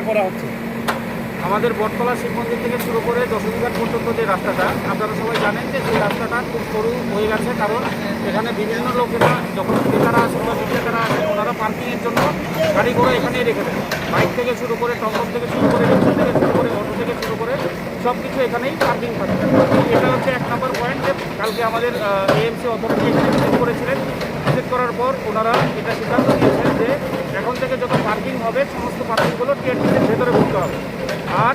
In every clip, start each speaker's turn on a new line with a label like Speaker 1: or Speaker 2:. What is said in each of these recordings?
Speaker 1: করা হচ্ছে?
Speaker 2: আমাদের বটতলা শিব মন্দির থেকে শুরু করে দশমীঘাট পর্যন্ত যে রাস্তাটা, আপনারা সবাই জানেন যে সেই রাস্তাটা খুব সরু হয়ে গেছে, কারণ এখানে বিভিন্ন লোকেরা যখন ক্রেতারা আসেন বা বিক্রেতারা আসেন ওনারা পার্কিংয়ের জন্য গাড়ি ঘোড়া এখানেই রেখে দেন। বাইক থেকে শুরু করে টমটম থেকে শুরু করে রিক্সা থেকে শুরু করে অটো থেকে শুরু করে সব কিছু এখানেই পার্কিং থাকে। এটা হচ্ছে 1 নম্বর পয়েন্ট। যে কালকে আমাদের এএমসি অথরিটি এখানে ভিজিট করেছিলেন। ভিজিট করার পর ওনারা এটা সিদ্ধান্ত নিয়েছেন যে এখন থেকে যত পার্কিং হবে সমস্ত পার্কিংগুলো টিএনটিসির ভেতরে করতে হবে। আর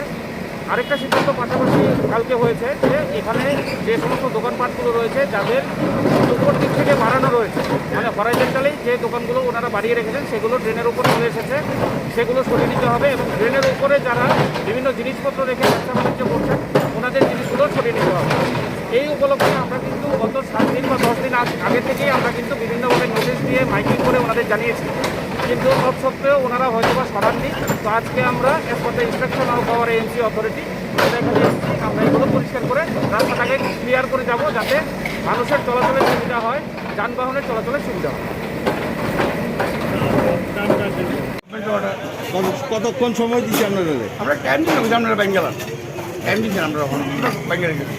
Speaker 2: আরেকটা সিদ্ধান্ত পাশাপাশি কালকে হয়েছে যে এখানে যে সমস্ত দোকানপাটগুলো রয়েছে যাদের উপর দিক থেকে বাড়ানো রয়েছে, মানে হরাইজেন্টালি যে দোকানগুলো ওনারা বাড়িয়ে রেখেছেন সেগুলো ড্রেনের উপর চলে এসেছে, সেগুলো সরিয়ে নিতে হবে। এবং ড্রেনের উপরে যারা বিভিন্ন জিনিসপত্র রেখে ব্যবসা বাণিজ্য করছেন ওনাদের জিনিসগুলো সরিয়ে নিতে হবে। এই উপলক্ষে আমরা কিন্তু গত 7 দিন বা 10 দিন আগে থেকেই আমরা কিন্তু বিভিন্নভাবে নোটিশ দিয়ে মাইকিং করে ওনাদের জানিয়েছি, কিন্তু তৎসত্ত্বেও ওনারা হয়তো বা সরাননি। তো আজকে আমরা এর পথে instruction of our AMC authority এখানে এসেছি, আমরা এগুলো পরিষ্কার করে রাস্তাটাকে ক্লিয়ার করে যাব যাতে মানুষের চলাচলের সুবিধা হয়, যানবাহনের চলাচলের সুবিধা হয়।
Speaker 3: কতক্ষণ সময় দিচ্ছি আপনাদের?
Speaker 1: আমরা টাইম দিলাম, আপনারা ব্যাংক গেলাম, টাইম দিচ্ছেন আমরা ব্যাংকে রেখেছি।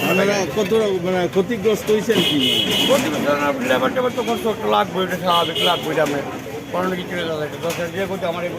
Speaker 3: আপনারা কত মানে ক্ষতিগ্রস্ত হয়েছেন কি?
Speaker 1: লেবার টেবার তো কষ্ট লাগবে, এটা স্বাভাবিক লাগবে, এটা আমি কোনো কিছু 10,000 দিয়ে করতে আমার এই